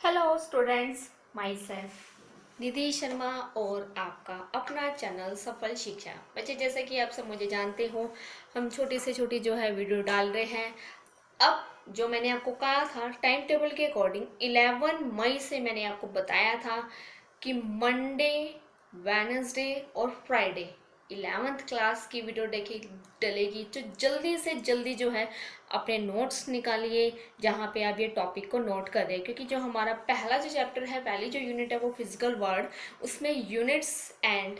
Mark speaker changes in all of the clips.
Speaker 1: Hello students, my self निधि शर्मा और आपका अपना चैनल सफल शिक्षा। बच्चे, जैसा कि आप सब मुझे जानते हो, हम छोटी से छोटी जो है वीडियो डाल रहे हैं। अब जो मैंने आपको कहा था टाइम टेबल के अकॉर्डिंग 11 मई से मैंने आपको बताया था कि मंडे, वेडनेसडे और फ्राइडे 11th क्लास की वीडियो देखी डलेगी। तो जल्दी से जल्दी जो है अपने नोट्स निकालिए जहाँ पे आप ये टॉपिक को नोट कर रहे हैं, क्योंकि जो हमारा पहला जो चैप्टर है, पहली जो यूनिट है वो फिजिकल वर्ल्ड, उसमें units and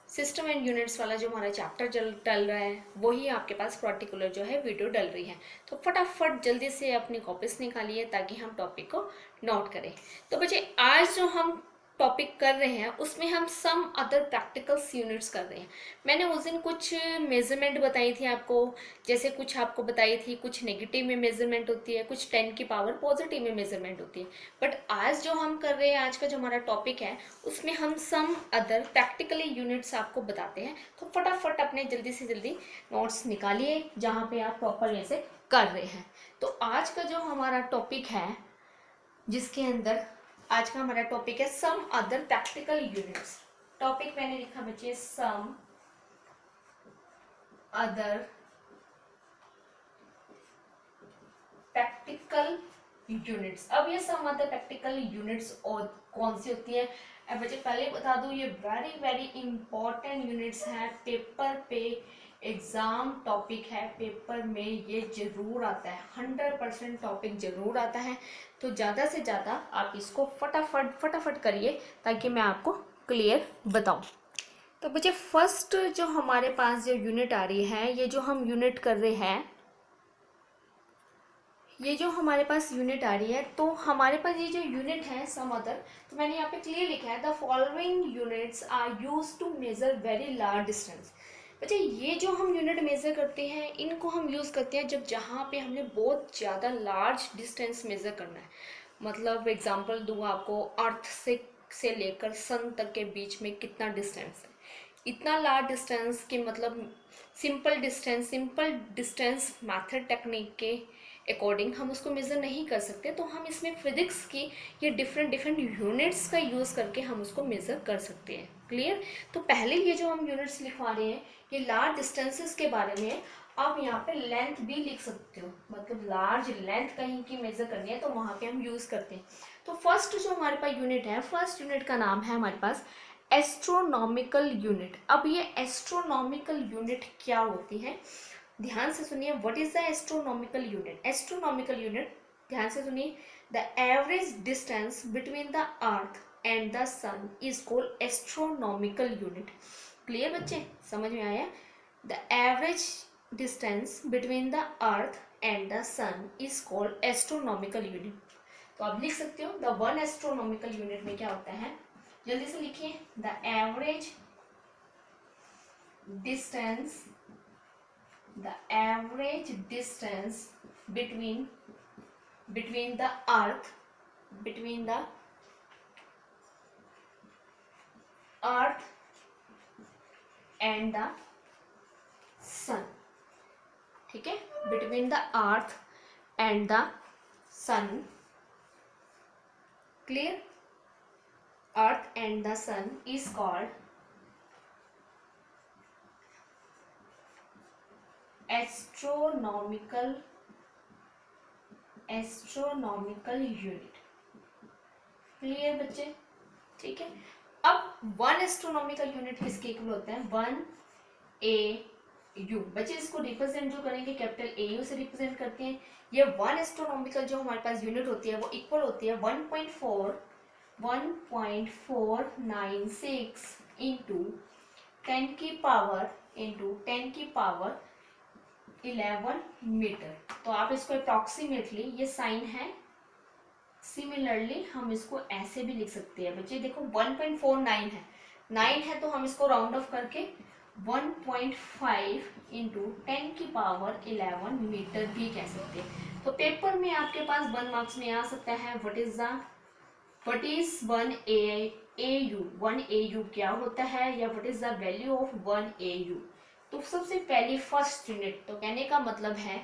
Speaker 1: system and units वाला जो हमारा चैप्टर डल रहा है वही आपके पास पर्टिकुलर जो है वीडियो डल रही है। तो फटाफट जल्दी से अपनी कॉपीज निकालिए ताकि हम टॉपिक को नोट करें। तो बच्चे, आज जो हम टॉपिक कर रहे हैं उसमें हम सम अदर प्रैक्टिकल्स यूनिट्स कर रहे हैं। मैंने उस दिन कुछ मेजरमेंट बताई थी आपको, जैसे कुछ आपको बताई थी, कुछ नेगेटिव में मेजरमेंट होती है, कुछ 10 की पावर पॉजिटिव में मेजरमेंट होती है। बट आज जो हम कर रहे हैं, आज का जो हमारा टॉपिक है, उसमें हम सम अदर प्रैक्टिकली यूनिट्स आपको बताते हैं। तो फटाफट अपने जल्दी से जल्दी नोट्स निकालिए जहाँ पे आप प्रॉपर वे से कर रहे हैं। तो आज का जो हमारा टॉपिक है, जिसके अंदर आज का हमारा टॉपिक है some other practical units. Topic मैंने लिखा बच्चे सम अदर प्रैक्टिकल यूनिट्स। अब ये सम अदर प्रैक्टिकल यूनिट्स और कौन सी होती है, अब बच्चे पहले बता दूं, ये वेरी वेरी इंपॉर्टेंट यूनिट्स हैं। पेपर पे एग्जाम टॉपिक है, पेपर में ये जरूर आता है, 100% टॉपिक जरूर आता है। तो ज़्यादा से ज़्यादा आप इसको फटाफट फटाफट करिए ताकि मैं आपको क्लियर बताऊं। तो बच्चे, फर्स्ट जो हमारे पास जो यूनिट आ रही है, ये जो हम यूनिट कर रहे हैं, ये जो हमारे पास यूनिट आ रही है, तो हमारे पास ये जो यूनिट है सम अदर, तो मैंने यहाँ पे क्लियर लिखा है the following units are use to measure very large distance. बच्चे, ये जो हम यूनिट मेजर करते हैं, इनको हम यूज़ करते हैं जब जहाँ पे हमने बहुत ज़्यादा लार्ज डिस्टेंस मेजर करना है। मतलब एग्जांपल दूँ आपको, अर्थ से लेकर सन तक के बीच में कितना डिस्टेंस है, इतना लार्ज डिस्टेंस के मतलब सिंपल डिस्टेंस मेथड टेक्निक के अकॉर्डिंग हम उसको मेज़र नहीं कर सकते। तो हम इसमें फिजिक्स की ये डिफरेंट यूनिट्स का यूज़ करके हम उसको मेज़र कर सकते हैं। क्लियर? तो पहले ये जो हम यूनिट्स लिखवा रहे हैं, ये लार्ज डिस्टेंसेस के बारे में। आप यहाँ पे लेंथ भी लिख सकते हो, मतलब लार्ज लेंथ कहीं की मेज़र करनी है तो वहाँ पे हम यूज़ करते हैं। तो फर्स्ट जो हमारे पास यूनिट है, फर्स्ट यूनिट का नाम है हमारे पास एस्ट्रोनॉमिकल यूनिट। अब ये एस्ट्रोनॉमिकल यूनिट क्या होती है, ध्यान से सुनिए। What is the astronomical unit? Astronomical unit, ध्यान से सुनिए, the average distance between the earth and the sun is called astronomical unit. Clear बच्चे, समझ में आया? The average distance between the earth and the sun is called astronomical unit. तो आप लिख सकते हो द वन एस्ट्रोनॉमिकल यूनिट में क्या होता है, जल्दी से लिखिए। The average distance, the average distance between the earth, between the earth and the sun, ठीक है, between the earth and the sun, clear? earth and the sun is called astronomical unit. Clear बच्चे? ठीक है। अब one astronomical unit किसके equal होता है? 1 AU। बच्चे, इसको रिप्रेजेंट जो करेंगे कैपिटल AU से रिप्रेजेंट करते हैं। ये वन एस्ट्रोनॉमिकल जो हमारे पास यूनिट होती है वो इक्वल होती है 1.496 इंटू 10 की पावर 11 मीटर। तो आप इसको अप्रॉक्सीमेटली, ये साइन है, सिमिलरली हम इसको ऐसे भी लिख सकते हैं। बच्चे देखो 1.49 है, 9 है तो हम इसको राउंड ऑफ करके 1.5 इंटू 10 की पावर 11 मीटर भी कह सकते हैं। तो पेपर में आपके पास 1 मार्क्स में आ सकता है व्हाट इज 1 AU, 1 AU क्या होता है, या what is the value of 1 AU। तो सबसे पहली फर्स्ट यूनिट, तो कहने का मतलब है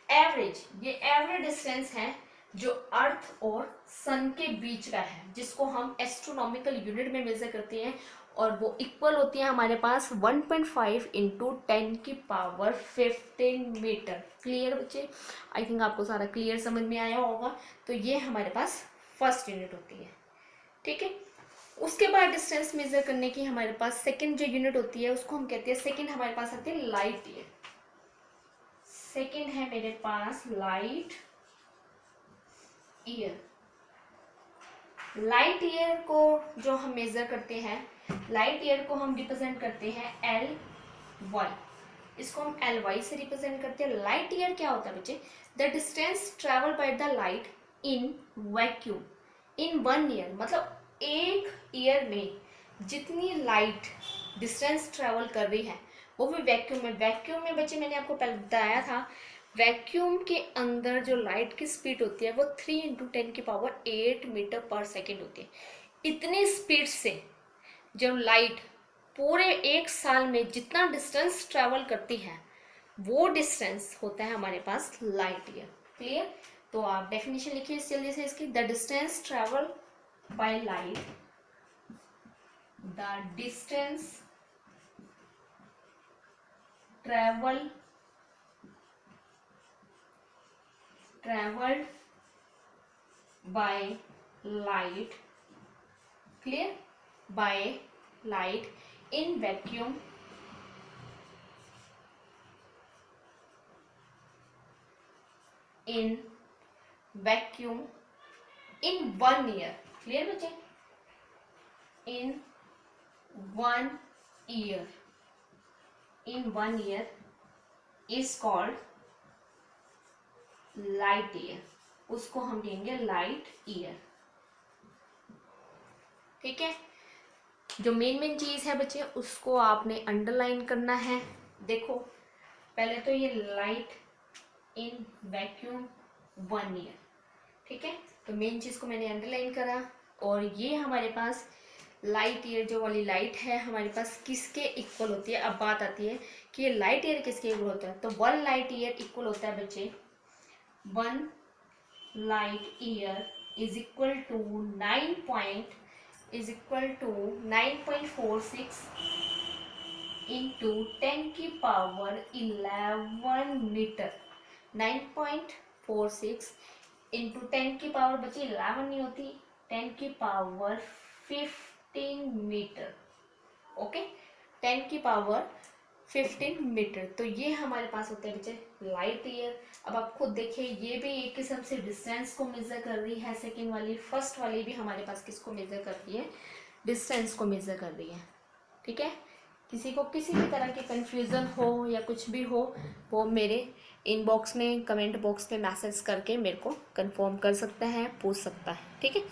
Speaker 1: एवरेज, ये एवरेज डिस्टेंस है जो अर्थ और सन के बीच का है, जिसको हम एस्ट्रोनॉमिकल यूनिट में मेजर करते हैं, और वो इक्वल होती है हमारे पास 1.5 इंटू 10⁻15 मीटर। क्लियर बच्चे? आई थिंक आपको सारा क्लियर समझ में आया होगा। तो ये हमारे पास फर्स्ट यूनिट होती है, ठीक है। उसके बाद डिस्टेंस मेजर करने की हमारे पास सेकंड जो यूनिट होती है उसको हम कहते हैं, सेकंड हमारे पास आती है लाइट ईयर। सेकंड है मेरे पास लाइट ईयर। लाइट ईयर को जो हम मेजर करते हैं, लाइट ईयर को हम रिप्रेजेंट करते हैं L1, इसको हम Ly से रिप्रेजेंट करते हैं। लाइट ईयर क्या होता है बच्चे? The distance travel by the light in vacuum in 1 year, मतलब एक ईयर में जितनी लाइट डिस्टेंस ट्रेवल कर रही है वो भी वैक्यूम में। वैक्यूम में बच्चे मैंने आपको पहले बताया था, वैक्यूम के अंदर जो लाइट की स्पीड होती है वो 3 इंटू 10⁸ मीटर पर सेकेंड होती है। इतनी स्पीड से जो लाइट पूरे एक साल में जितना डिस्टेंस ट्रेवल करती है वो डिस्टेंस होता है हमारे पास लाइट ईयर। क्लियर? तो आप डेफिनेशन लिखिए जल्दी से इसकी। The distance travel by light, the distance travelled by light, clear, by light in vacuum in 1 year, clear बच्चे? in 1 year is called light year, उसको हम देंगे लाइट ईयर, ठीक है। जो मेन चीज है बच्चे उसको आपने अंडरलाइन करना है। देखो पहले तो ये लाइट इन वैक्यूम 1 ईयर, ठीक है। तो मेन चीज को मैंने अंडरलाइन करा, और ये हमारे पास लाइट ईयर जो वाली लाइट है हमारे पास किसके इक्वल होती है। अब बात आती है कि ये लाइट ईयर किसके इक्वल होता है। तो 1 लाइट ईयर इक्वल होता है बच्चे, 1 light year is equal to 9.46 into 10⁻11 metre. 9.46 into 10 की पावर बची 11 नहीं होती, 10⁻15 मीटर, ओके, 10⁻15 मीटर। तो ये हमारे पास होते हैं बच्चे लाइट ईयर। अब आप खुद देखिए, ये भी एक किस्म से डिस्टेंस को मेजर कर रही है, सेकेंड वाली, फर्स्ट वाली भी हमारे पास किसको मेजर कर रही है, डिस्टेंस को मेजर कर रही है, ठीक है। किसी को किसी भी तरह की कंफ्यूजन हो या कुछ भी हो वो मेरे इनबॉक्स में, कमेंट बॉक्स में मैसेज करके मेरे को कंफर्म कर सकता है, पूछ सकता है, ठीक है।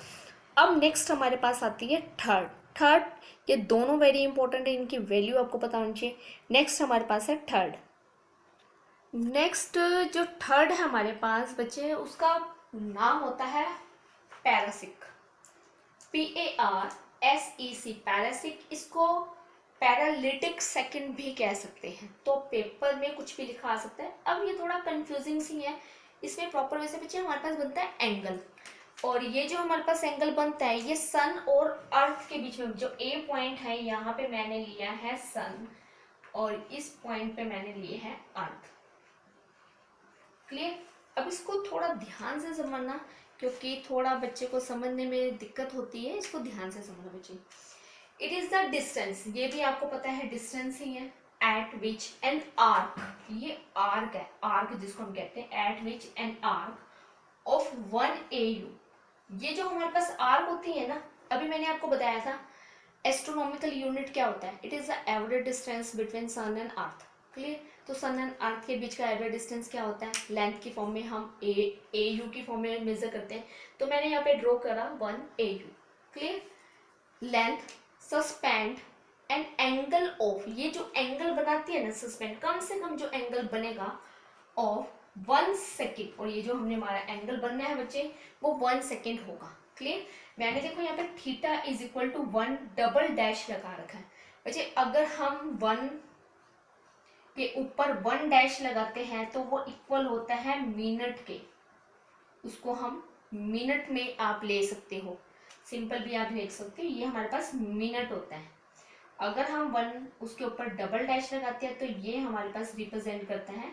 Speaker 1: अब नेक्स्ट हमारे पास आती है थर्ड। ये दोनों वेरी इंपॉर्टेंट है, इनकी वैल्यू आपको पता होनी चाहिए। नेक्स्ट हमारे पास है थर्ड। नेक्स्ट जो थर्ड है हमारे पास बच्चे, उसका नाम होता है पैरासिक, PARSEC, पैरासिक। इसको पैरालिटिक सेकंड भी कह सकते हैं। तो पेपर में कुछ भी लिखा आ सकता है। अब ये थोड़ा कंफ्यूजिंग सी है, इसमें प्रॉपर वैसे बच्चे हमारे पास बनता है एंगल, और ये जो हमारे पास एंगल बनता है ये सन और अर्थ के बीच में, जो ए पॉइंट है यहाँ पे मैंने लिया है सन, और इस पॉइंट पे मैंने लिए है अर्थ। क्लियर? अब इसको थोड़ा ध्यान से समझना, क्योंकि थोड़ा बच्चे को समझने में दिक्कत होती है, इसको ध्यान से समझना बच्चे। इट इज द डिस्टेंस, ये भी आपको पता है डिस्टेंस ही है, एट विच एन आर्क, ये आर्क है, आर्क जिसको हम कहते हैं, eight which an arc of 1 AU, ये जो हमारे पास आर्क होती है ना, अभी मैंने आपको बताया था एस्ट्रोनॉमिकल यूनिट क्या होता है, it is the average distance between sun and earth. Clear? तो सन एंड अर्थ के बीच का एवरेज डिस्टेंस क्या होता है, लेंथ की फॉर्म में हम AU की फॉर्म में मेजर करते हैं। तो मैंने यहाँ पे ड्रॉ करा 1 AU। Clear? Length, suspend and angle of, ये जो एंगल बनाती है ना सस्पेंड, कम से कम जो एंगल बनेगा ऑफ 1 सेकेंड, और ये जो हमने हमारा एंगल बनना है बच्चे वो 1 सेकेंड होगा। क्लियर? मैंने देखो यहाँ पे theta is equal to 1 double dash लगा रखा है बच्चे। अगर हम 1 के ऊपर 1 डैश लगाते हैं तो वो इक्वल होता है मिनट के, उसको हम मिनट में आप ले सकते हो, सिंपल भी आप लिख सकते हो, ये हमारे पास मिनट होता है। अगर हम 1 उसके ऊपर डबल डैश लगाते हैं तो ये हमारे पास रिप्रेजेंट करता है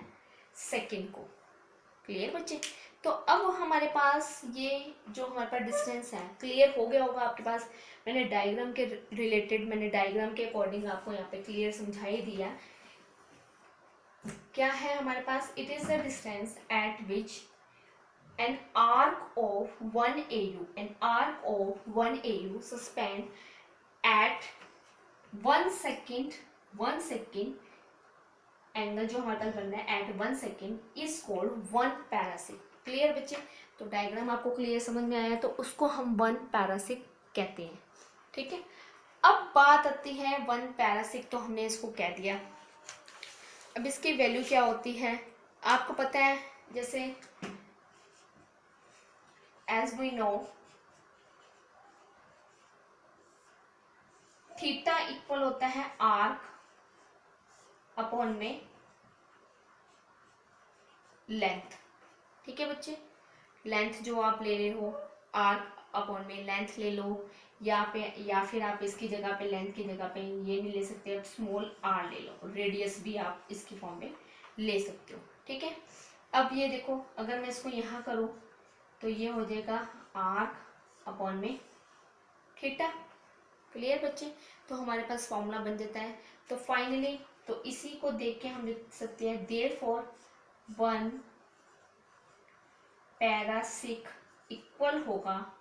Speaker 1: सेकेंड को। क्लियर बच्चे? तो अब हमारे पास ये जो हमारे पास डिस्टेंस है, क्लियर हो गया होगा आपके पास। मैंने डायग्राम के रिलेटेड, मैंने डायग्राम के अकॉर्डिंग आपको यहाँ पे क्लियर समझा ही दिया। क्या है हमारे पास? It is the distance at which an arc of 1 AU suspend at 1 second angle जो हमारे पास बन रहा है at 1 second is called 1 parsec. Clear बच्चे? तो डायग्राम आपको क्लियर समझ में आया, तो उसको हम 1 पैरासिक कहते हैं। ठीक है, अब बात आती है 1 पैरासिक, तो हमने इसको कह दिया। अब इसकी वैल्यू क्या होती है आपको पता है, जैसे as we know theta equal होता है आर्क अपॉन में लेंथ। ठीक है बच्चे, लेंथ जो आप ले रहे हो आर्क अपॉन में लेंथ ले लो, या फिर आप इसकी जगह पे लेंथ की जगह पे ये नहीं ले सकते, आप स्मॉल आर ले लो, रेडियस भी आप इसकी फॉर्म में ले सकते हो। ठीक है, अब ये देखो अगर मैं इसको यहाँ करूँ तो ये हो जाएगा आर्क अपॉन में थीटा। क्लियर बच्चे? तो हमारे पास फॉर्मूला बन जाता है। तो फाइनली तो इसी को देख के हम लिख सकते हैं देयरफॉर 1 पैरासिक इक्वल होगा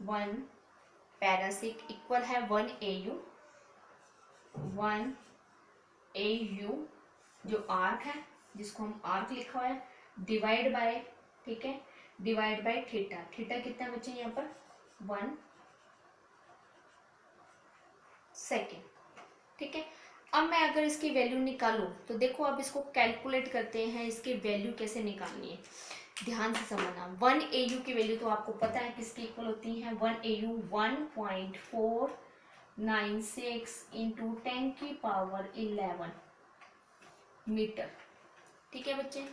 Speaker 1: 1 पैरासिक इक्वल है 1 AU जो आर्क है, जिसको हम आर्क लिखा हुआ है, डिवाइड बाय, ठीक है, डिवाइड बाय थीटा। थीटा कितना बचे यहाँ पर? 1 सेकेंड। ठीक है, अब मैं अगर इसकी वैल्यू निकालूं तो देखो अब इसको कैलकुलेट करते हैं, इसकी वैल्यू कैसे निकालनी है, ध्यान से समझना। 1 AU की वैल्यू तो आपको पता है किसकी इक्वल होती है, 1 AU 1.496 इंटू 10 की पावर 11 मीटर। ठीक है बच्चे,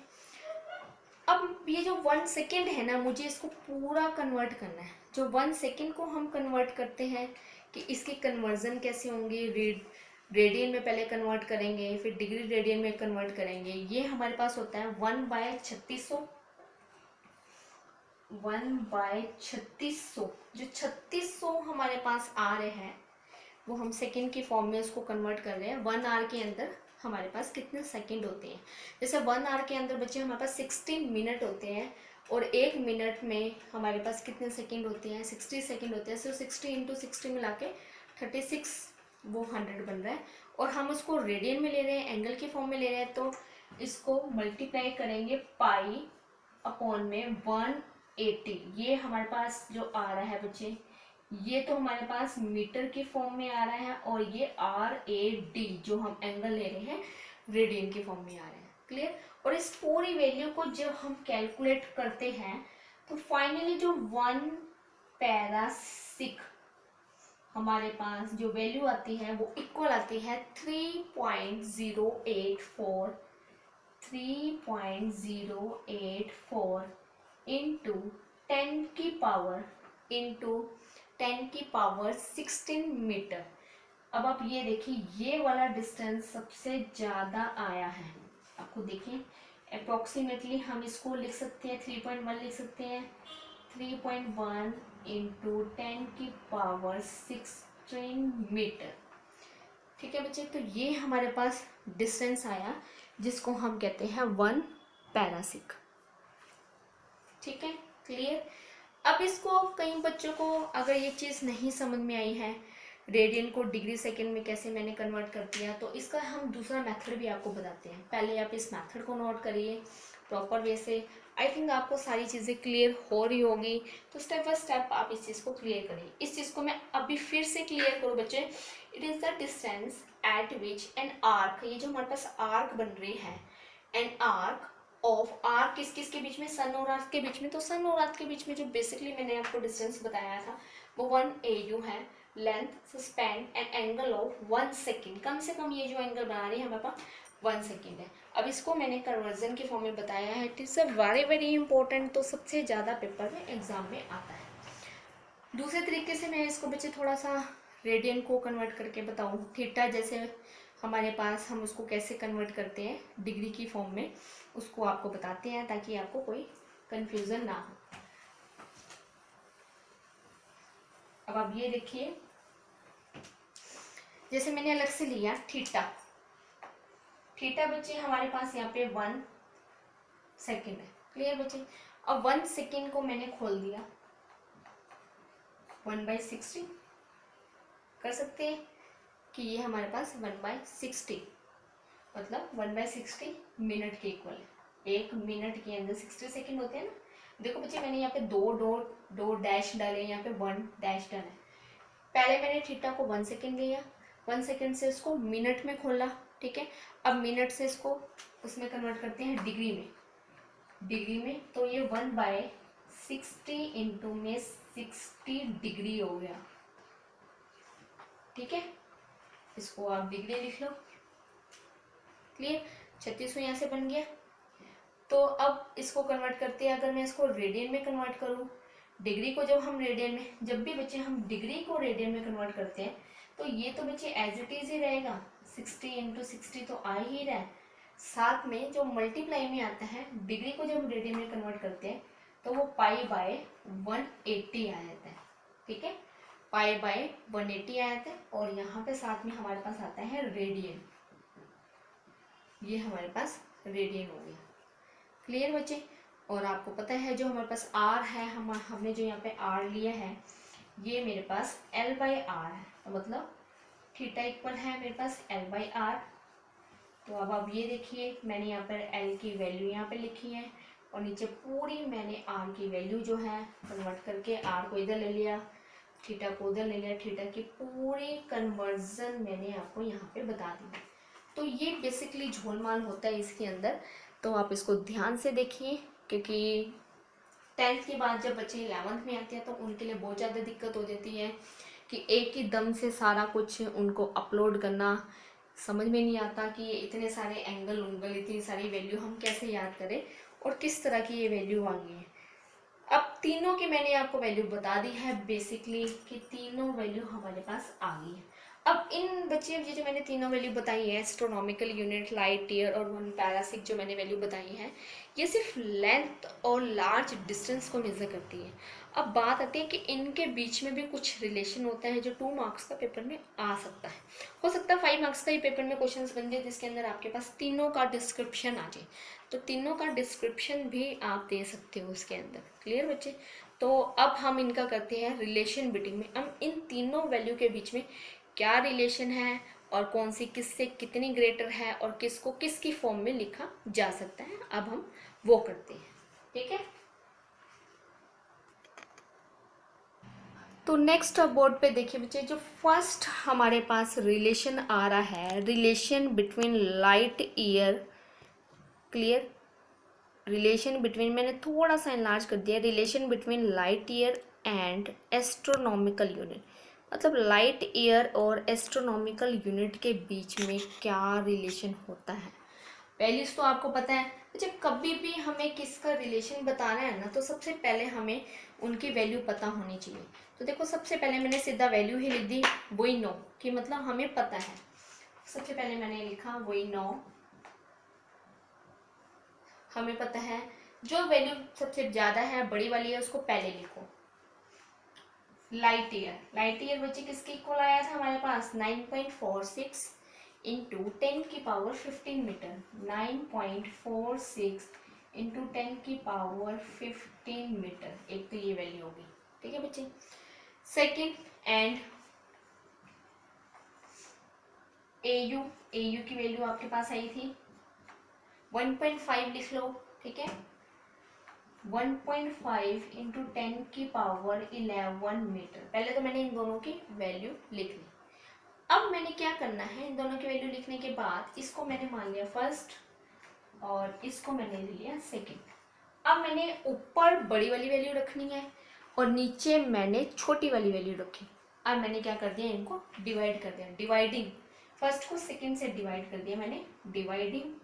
Speaker 1: अब ये जो 1 सेकेंड है ना, मुझे इसको पूरा कन्वर्ट करना है। जो 1 सेकेंड को हम कन्वर्ट करते हैं कि इसके कन्वर्जन कैसे होंगे, रेडियन में पहले कन्वर्ट करेंगे, फिर डिग्री रेडियन में कन्वर्ट करेंगे। ये हमारे पास होता है 1/3600। 1/3600 जो 3600 हमारे पास आ रहे हैं वो हम सेकेंड की फॉर्म में उसको कन्वर्ट कर रहे हैं। 1 आवर के अंदर हमारे पास कितने सेकंड होते हैं? जैसे 1 आवर के अंदर बच्चे हमारे पास 60 मिनट होते हैं, और 1 मिनट में हमारे पास कितने सेकंड होते हैं? 60 सेकंड होते हैं। सो 60 इंटू 60 मिला के 36, वो 100 बन रहा है। और हम उसको रेडियन में ले रहे हैं, एंगल की फॉर्म में ले रहे हैं, तो इसको मल्टीप्लाई करेंगे पाई अपॉन में 180। ये हमारे पास जो आ रहा है बच्चे, ये तो हमारे पास मीटर की फॉर्म में आ रहा है, और ये RAD जो हम एंगल ले रहे हैं रेडियन की फॉर्म में आ रहे हैं। क्लियर? और इस पूरी वैल्यू को जब हम कैलकुलेट करते हैं तो फाइनली जो 1 पैरासिक हमारे पास जो वैल्यू आती है वो इक्वल आती है 3.084 इंटू 10 की पावर 16 मीटर। अब आप ये देखिए, ये वाला डिस्टेंस सबसे ज़्यादा आया है। आपको देखिए अप्रोक्सीमेटली हम इसको लिख सकते हैं 3.1 लिख सकते हैं, 3.1 इंटू 10 की पावर 16 मीटर। ठीक है बच्चे, तो ये हमारे पास डिस्टेंस आया जिसको हम कहते हैं 1 पैरासिक। ठीक है, क्लियर? अब इसको कई बच्चों को अगर ये चीज़ नहीं समझ में आई है, रेडियन को डिग्री सेकंड में कैसे मैंने कन्वर्ट कर दिया, तो इसका हम दूसरा मेथड भी आपको बताते हैं। पहले आप इस मेथड को नोट करिए प्रॉपर वे से। आई थिंक आपको सारी चीज़ें क्लियर हो रही होगी, तो स्टेप बाय स्टेप आप इस चीज़ को क्लियर करिए। इस चीज़ को मैं अभी फिर से क्लियर करूँ बच्चे। It is the distance at which an arc, ये जो हमारे पास आर्क बन रही है, एन आर्क ऑफ आर्क किस किस के बीच में? सन और अर्थ के बीच में। तो सन और अर्थ के बीच में जो बेसिकली मैंने आपको डिस्टेंस बताया था वो 1 AU है। Length suspend an angle of 1 second, कम से कम ये जो एंगल बना रही है हमारे पास 1 सेकेंड है। अब इसको मैंने कन्वर्जन के फॉर्म में बताया है। It is a very very important, तो सबसे ज़्यादा पेपर में एग्जाम में आता है। दूसरे तरीके से मैं इसको बच्चे थोड़ा सा रेडियन को कन्वर्ट करके बताऊँ। थीटा जैसे हमारे पास, हम उसको कैसे कन्वर्ट करते हैं डिग्री की फॉर्म में, उसको आपको बताते हैं ताकि आपको कोई कंफ्यूजन ना हो। अब आप ये देखिए, जैसे मैंने अलग से लिया थीटा। थीटा बच्चे हमारे पास यहाँ पे 1 सेकेंड है। क्लियर बच्चे? अब 1 सेकेंड को मैंने खोल दिया 1/60, कर सकते हैं कि ये हमारे पास 1/60 मतलब 1/60 मिनट के इक्वल है। 1 मिनट के अंदर 60 सेकेंड होते हैं ना। देखो बच्चे, मैंने यहाँ पे दो डैश डाले, यहाँ पे 1 डैश डाला है। पहले मैंने थीटा को 1 सेकेंड लिया, 1 सेकेंड से इसको मिनट में खोला, ठीक है। अब मिनट से इसको उसमें कन्वर्ट करते हैं डिग्री में। डिग्री में तो ये 1/60 इंटू में 60 डिग्री हो गया, ठीक है। इसको आप डिग्री लिख लो। क्लियर? 3600 यहाँ से बन गया। तो अब इसको कन्वर्ट करते हैं, अगर मैं इसको रेडियन में कन्वर्ट करूँ, डिग्री को जब हम रेडियन में, जब भी बच्चे हम डिग्री को रेडियन में कन्वर्ट करते हैं तो ये तो बच्चे एज इट इज ही रहेगा, 60 इंटू 60 तो आ ही रहा है। साथ में जो मल्टीप्लाई में आता है, डिग्री को जब हम रेडियन में कन्वर्ट करते हैं तो वो π/180 आ जाता है, ठीक है। π/180 आ जाता है। और यहाँ पे साथ में हमारे पास आता है रेडियन, ये हमारे पास रेडियन हो गया। क्लियर बच्चे? और आपको पता है जो हमारे पास r है, हमने जो यहाँ पे r लिया है, ये मेरे पास L/r है। तो मतलब थीटा इक्वल है मेरे पास L/r। तो अब आप ये देखिए, मैंने यहाँ पर L की वैल्यू यहाँ पे लिखी है और नीचे पूरी मैंने r की वैल्यू जो है कन्वर्ट करके r को इधर ले लिया, थीटा को उधर ले लिया, थीटा की पूरी कन्वर्जन मैंने आपको यहाँ पे बता दी। तो ये बेसिकली झोलमाल होता है इसके अंदर। तो आप इसको ध्यान से देखिए, क्योंकि 10th के बाद जब बच्चे 11th में आते हैं तो उनके लिए बहुत ज़्यादा दिक्कत हो जाती है कि एक ही दम से सारा कुछ उनको अपलोड करना समझ में नहीं आता कि ये इतने सारे एंगल उंगल, इतनी सारी वैल्यू हम कैसे याद करें और किस तरह की ये वैल्यू आ गई है। अब तीनों की मैंने आपको वैल्यू बता दी है बेसिकली, कि तीनों वैल्यू हमारे पास आ गई है। अब इन बच्चे, ये जो मैंने तीनों वैल्यू बताई है, एस्ट्रोनॉमिकल यूनिट, लाइट ईयर और 1 पैरासिक जो मैंने वैल्यू बताई है, ये सिर्फ लेंथ और लार्ज डिस्टेंस को मेजर करती है। अब बात आती है कि इनके बीच में भी कुछ रिलेशन होता है जो 2 मार्क्स का पेपर में आ सकता है। हो सकता है 5 मार्क्स का ही पेपर में क्वेश्चन बन जाए जिसके अंदर आपके पास तीनों का डिस्क्रिप्शन आ जाए, तो तीनों का डिस्क्रिप्शन भी आप दे सकते हो उसके अंदर। क्लियर बच्चे? तो अब हम इनका करते हैं रिलेशन बिटवीन में। हम इन तीनों वैल्यू के बीच में क्या रिलेशन है और कौन सी किससे कितनी ग्रेटर है और किसको किसकी फॉर्म में लिखा जा सकता है, अब हम वो करते हैं, ठीक है। तो नेक्स्ट बोर्ड पे देखिए बच्चे, जो फर्स्ट हमारे पास रिलेशन आ रहा है, relation between light year. Clear? Relation between, मैंने थोड़ा सा इनलार्ज कर दिया, relation between light year and astronomical unit. मतलब लाइट ईयर और एस्ट्रोनॉमिकल यूनिट के बीच में क्या रिलेशन होता है। वैल्यूज तो आपको पता है। जब कभी भी हमें किसका रिलेशन बताना है ना, तो सबसे पहले हमें उनकी वैल्यू पता होनी चाहिए। तो देखो, सबसे पहले मैंने सीधा वैल्यू ही लिख दी, वही 9, कि मतलब हमें पता है। सबसे पहले मैंने लिखा वही 9, हमें पता है। जो वैल्यू सबसे ज़्यादा है, बड़ी वाली है, उसको पहले लिखो। लाइट ईयर, लाइट ईयर बच्चे किसके इक्वल आया था हमारे पास, 9.46 इंटू 10 की पावर 15 मीटर। 9.46 इंटू 10 की पावर 15 मीटर, एक तो ये वैल्यू होगी, ठीक है बच्चे। सेकेंड, एंड एयू, एयू की वैल्यू आपके पास आई थी 1.5 लिख लो, ठीक है। 1.5 इंटू 10 की पावर 11 मीटर। पहले तो मैंने इन दोनों की वैल्यू लिख ली। अब मैंने क्या करना है, इन दोनों की वैल्यू लिखने के बाद इसको मैंने मान लिया फर्स्ट और इसको मैंने ले लिया सेकंड। अब मैंने ऊपर बड़ी वाली वैल्यू रखनी है और नीचे मैंने छोटी वाली वैल्यू रखी। अब मैंने क्या कर दिया, इनको डिवाइड कर दिया, डिवाइडिंग। फर्स्ट को सेकंड से डिवाइड कर दिया मैंने, डिवाइडिंग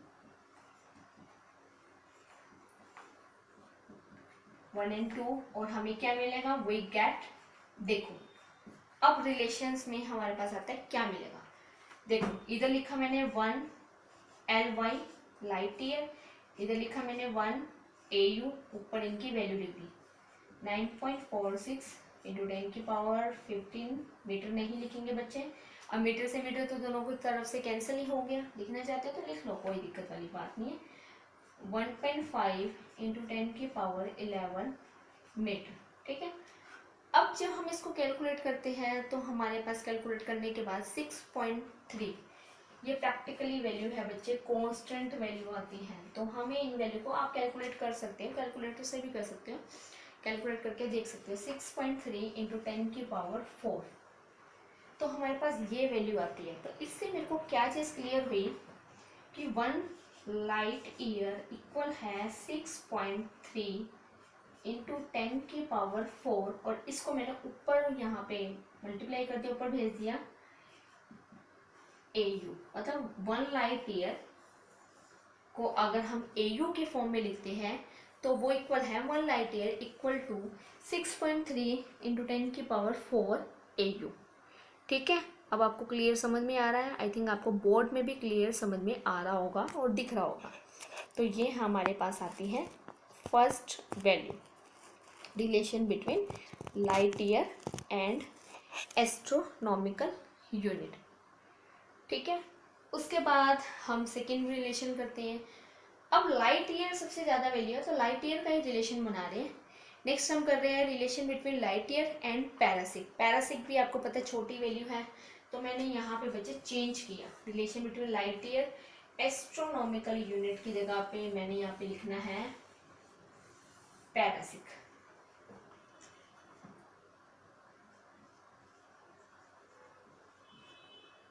Speaker 1: 1 and 2, और हमें क्या मिलेगा, वी गेट, देखो अब रिलेशंस में हमारे पास आता है क्या मिलेगा। देखो इधर लिखा मैंने 1 LY लाइट ईयर, इधर लिखा मैंने 1 AU, ऊपर इनकी वैल्यू लिख दी 9.46 इंटू 10 की पावर 15 मीटर नहीं लिखेंगे बच्चे। अब मीटर से मीटर तो दोनों की तरफ से कैंसिल ही हो गया, लिखना चाहते हो तो लिख लो, कोई दिक्कत वाली बात नहीं है। 1.5 इंटू 10 की पावर 11 मीटर, ठीक है। अब जब हम इसको कैलकुलेट करते हैं तो हमारे पास कैलकुलेट करने के बाद 6.3, ये प्रैक्टिकली वैल्यू है बच्चे, कांस्टेंट वैल्यू आती है, तो हमें इन वैल्यू को आप कैलकुलेट कर सकते हो, कैलकुलेटर से भी कर सकते हो, कैलकुलेट करके देख सकते हो। 6.3 इंटू 10 की पावर 4, तो हमारे पास ये वैल्यू आती है। तो इससे मेरे को क्या चीज़ क्लियर हुई कि 1 लाइट ईयर इक्वल है 6.3 इंटू 10 की पावर 4, और इसको मैंने ऊपर यहाँ पे मल्टीप्लाई कर दिया, ऊपर भेज दिया AU, मतलब 1 लाइट ईयर को अगर हम AU के फॉर्म में लिखते हैं तो वो इक्वल है 1 light year equal to 6.3 into 10 की पावर 4 AU, ठीक है। अब आपको क्लियर समझ में आ रहा है, आई थिंक आपको बोर्ड में भी क्लियर समझ में आ रहा होगा और दिख रहा होगा। तो ये हमारे पास आती है first value, relation between light year and astronomical unit, ठीक है। उसके बाद हम सेकेंड रिलेशन करते हैं। अब लाइट ईयर सबसे ज़्यादा वैल्यू है तो लाइट ईयर का ही रिलेशन बना रहे हैं। नेक्स्ट हम कर रहे हैं relation between light year and parsec. Parsec भी आपको पता है छोटी वैल्यू है, तो मैंने यहाँ पे बच्चे चेंज किया, relation between light year astronomical unit की जगह पे मैंने यहाँ पे लिखना है पैरासिक,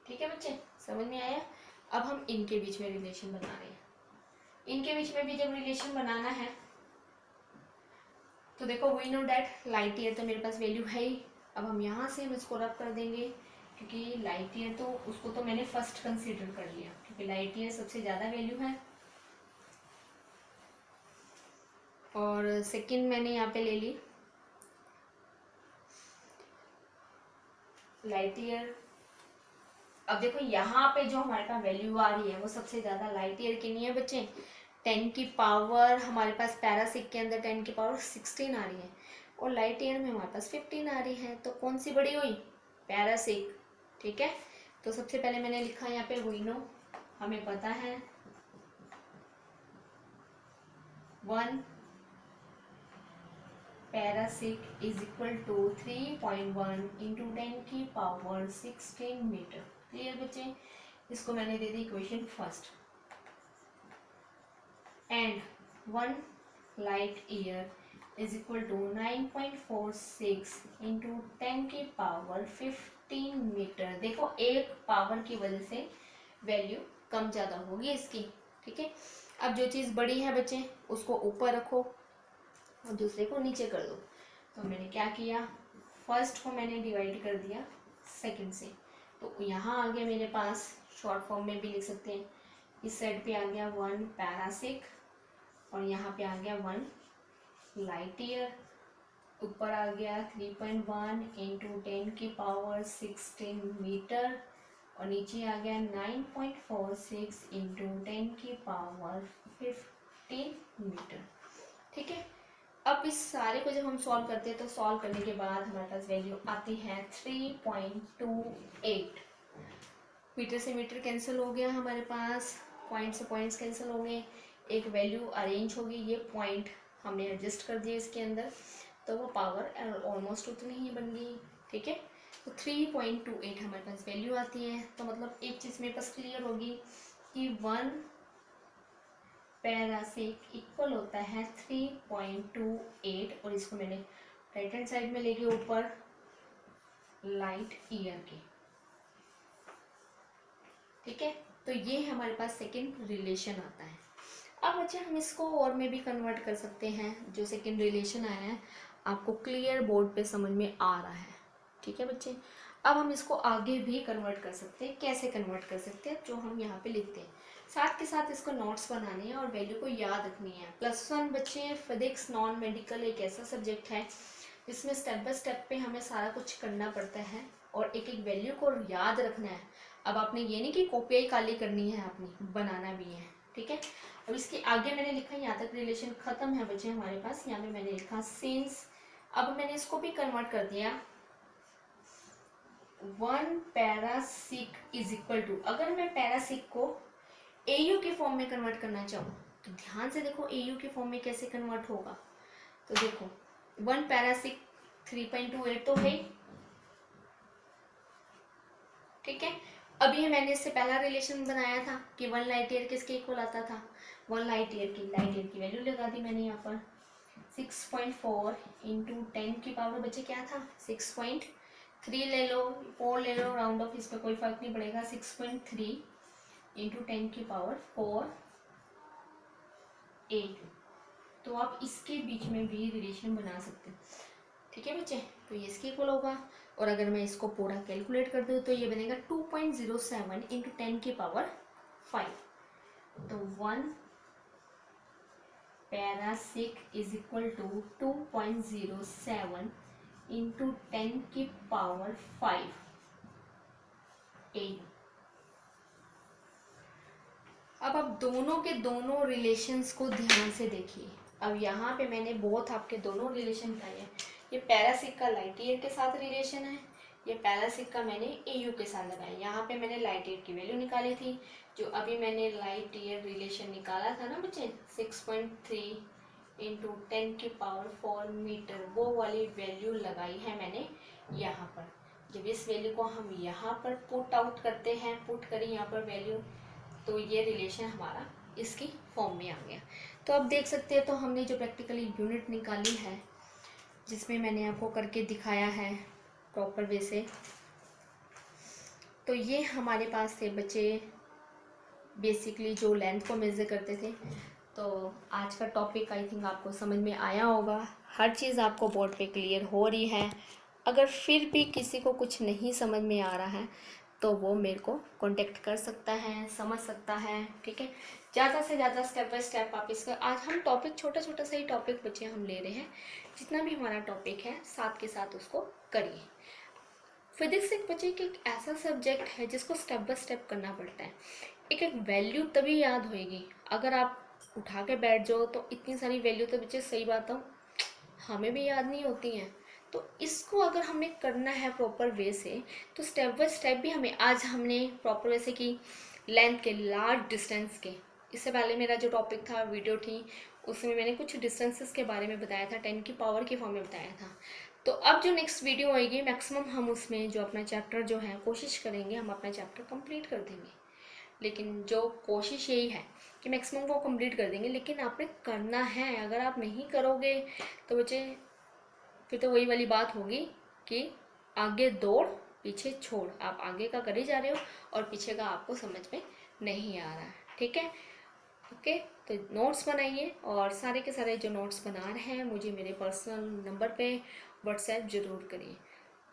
Speaker 1: ठीक है बच्चे, समझ में आया। अब हम इनके बीच में रिलेशन बना रहे हैं, इनके बीच में भी जब रिलेशन बनाना है तो देखो we know that light year तो मेरे पास वैल्यू है ही। अब हम यहाँ से हम इसको रब कर देंगे, क्योंकि लाइट ईयर तो उसको तो मैंने फर्स्ट कंसीडर कर लिया, क्योंकि लाइट ईयर सबसे ज़्यादा वैल्यू है, और सेकंड मैंने यहाँ पे ले ली लाइट ईयर। अब देखो यहाँ पे जो हमारे पास वैल्यू आ रही है वो सबसे ज़्यादा लाइट ईयर की नहीं है बच्चे, 10 की पावर हमारे पास पैरासिक के अंदर 10 की पावर 16 आ रही है, और लाइट ईयर में हमारे पास 15 आ रही है, तो कौन सी बड़ी हुई, पैरासिक, ठीक है। तो सबसे पहले मैंने लिखा यहाँ पे वी नो, हमें पता है 1 parsec is equal to 3.1 into 10 की पावर 16 मीटर, क्लियर बच्चे। इसको मैंने दे दी equation first, and 1 light year is equal to 9.46 into 10 की पावर 15 मीटर। देखो एक पावर की वजह से वैल्यू कम ज़्यादा होगी इसकी, ठीक है। अब जो चीज़ बड़ी है बच्चे उसको ऊपर रखो और दूसरे को नीचे कर दो। तो मैंने क्या किया, फर्स्ट को मैंने डिवाइड कर दिया सेकंड से, तो यहाँ आ गया मेरे पास, शॉर्ट फॉर्म में भी लिख सकते हैं, इस साइड पे आ गया 1 पैरासिक और यहाँ पे आ गया 1 लाइट ईयर, ऊपर आ गया 3.1 इंटू 10 की पावर 16 मीटर, और नीचे आ गया 9.46 इंटू 10 की पावर 15 मीटर, ठीक है। अब इस सारे को जब हम सॉल्व करते हैं तो सॉल्व करने के बाद हमारे पास वैल्यू आती है 3.28। मीटर से मीटर कैंसिल हो गया हमारे पास, पॉइंट से पॉइंट्स कैंसिल हो गए, एक वैल्यू अरेंज होगी, ये पॉइंट हमने एडजस्ट कर दिए इसके अंदर, तो वो पावर ऑलमोस्ट उतनी ही बन गई, ठीक है। तो 3.28 हमारे पास वैल्यू आती है। तो मतलब एक चीज़ मेरे पास क्लियर होगी कि 1 पैरासिक इक्वल होता है 3.28, और इसको मैंने राइट हैंड साइड में लेके ऊपर लाइट ईयर के, ठीक है। तो ये हमारे पास सेकंड रिलेशन आता है। अब बच्चे हम इसको और में भी कन्वर्ट कर सकते हैं, जो सेकंड रिलेशन आया है आपको क्लियर बोर्ड पे समझ में आ रहा है, ठीक है बच्चे। अब हम इसको आगे भी कन्वर्ट कर सकते हैं। कैसे कन्वर्ट कर सकते हैं, जो हम यहाँ पे लिखते हैं, साथ के साथ इसको नोट्स बनाने हैं और वैल्यू को याद रखनी है। +1 बच्चे, फिजिक्स नॉन मेडिकल एक ऐसा सब्जेक्ट है जिसमें स्टेप बाय स्टेप पे हमें सारा कुछ करना पड़ता है और एक एक वैल्यू को याद रखना है। अब आपने ये नहीं कि कॉपी ही खाली करनी है, अपनी बनाना भी है, ठीक है। अब इसके आगे मैंने लिखा, यहाँ तक रिलेशन खत्म है बच्चे हमारे पास। यहाँ पे मैंने लिखा सिंस। अब मैंने इसको भी कन्वर्ट कर दिया, 1 पैरासिक इज इक्वल टू, अगर मैं पैरासिक को AU के फॉर्म में कन्वर्ट करना चाहूँ तो ध्यान से देखो AU के फॉर्म में कैसे कन्वर्ट होगा। तो देखो 1 पैरासिक 3.28 तो है, ठीक है। अभी मैंने इससे पहला रिलेशन बनाया था कि 1 लाइट ईयर किसके इक्वल आता था, 1 लाइट ईयर की वैल्यू लगा दी मैंने यहाँ पर 6.4 इंटू 10 की पावर बच्चे क्या था 6.3 ले लो, 4 ले लो, राउंड ऑफ, इस पर कोई फर्क नहीं पड़ेगा। 6.3 इंटू 10 की पावर 4 तो आप इसके बीच में भी रिलेशन बना सकते हैं, ठीक है बच्चे। तो ये इसके इक्वल होगा। और अगर मैं इसको पूरा कैलकुलेट कर दूँ तो ये बनेगा 2.07 इंटू 10 की पावर 5। तो 1 parsec is equal to 2.07 into 10 की पावर 5 AU। अब आप दोनों के दोनों रिलेशंस को ध्यान से देखिए। अब यहाँ पे मैंने बहुत आपके दोनों रिलेशन बताए हैं। ये पैरासिक का लाइट ईयर के साथ रिलेशन है, ये पैरासिक का मैंने AU के साथ लगाया। यहाँ पे मैंने लाइट ईयर की वैल्यू निकाली थी, जो अभी मैंने लाइट ईयर रिलेशन निकाला था ना बच्चे 6.3 इंटू 10 की पावर 4 मीटर, वो वाली वैल्यू लगाई है मैंने यहाँ पर। जब इस वैल्यू को हम यहाँ पर पुट आउट करते हैं, पुट करी यहाँ पर वैल्यू, तो ये रिलेशन हमारा इसकी फॉर्म में आ गया। तो अब देख सकते हैं, तो हमने जो प्रैक्टिकली यूनिट निकाली है, जिसमें मैंने आपको करके दिखाया है प्रॉपर वे से, तो ये हमारे पास थे बच्चे बेसिकली जो लेंथ को मेज़र करते थे। तो आज का टॉपिक आई थिंक आपको समझ में आया होगा, हर चीज़ आपको बोर्ड पे क्लियर हो रही है। अगर फिर भी किसी को कुछ नहीं समझ में आ रहा है तो वो मेरे को कांटेक्ट कर सकता है, समझ सकता है, ठीक है। ज़्यादा से ज़्यादा स्टेप बाय स्टेप आप इसका, आज हम टॉपिक छोटा छोटा सा ही टॉपिक बच्चे हम ले रहे हैं, जितना भी हमारा टॉपिक है साथ के साथ उसको करिए। फिजिक्स एक बच्चे की एक ऐसा सब्जेक्ट है जिसको स्टेप बाय स्टेप करना पड़ता है। एक एक वैल्यू तभी याद होएगी, अगर आप उठा के बैठ जाओ तो इतनी सारी वैल्यू तो बच्चे, सही बात हो, हमें भी याद नहीं होती हैं। तो इसको अगर हमें करना है प्रॉपर वे से, तो स्टेप बाय स्टेप भी हमें, आज हमने प्रॉपर वे से की लेंथ के, लार्ज डिस्टेंस के। इससे पहले मेरा जो टॉपिक था, वीडियो थी, उसमें मैंने कुछ डिस्टेंसेस के बारे में बताया था, 10 की पावर के फॉर्म में बताया था। तो अब जो नेक्स्ट वीडियो आएगी, मैक्सिमम हम उसमें जो अपना चैप्टर जो है, कोशिश करेंगे हम अपना चैप्टर कंप्लीट कर देंगे। लेकिन जो कोशिश यही है कि मैक्सिमम को कंप्लीट कर देंगे, लेकिन आपने करना है। अगर आप नहीं करोगे तो बच्चे फिर तो वही वाली बात होगी कि आगे दौड़ पीछे छोड़, आप आगे का कर ही जा रहे हो और पीछे का आपको समझ में नहीं आ रहा है, ठीक है। ओके, तो नोट्स बनाइए और सारे के सारे जो नोट्स बना रहे हैं मुझे मेरे पर्सनल नंबर पे व्हाट्सएप ज़रूर करिए।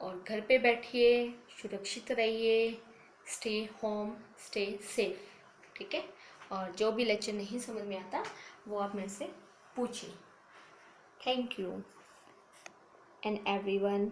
Speaker 1: और घर पे बैठिए, सुरक्षित रहिए, स्टे होम, स्टे सेफ, ठीक है। और जो भी लेक्चर नहीं समझ में आता वो आप मेरे से पूछिए। Thank you and everyone.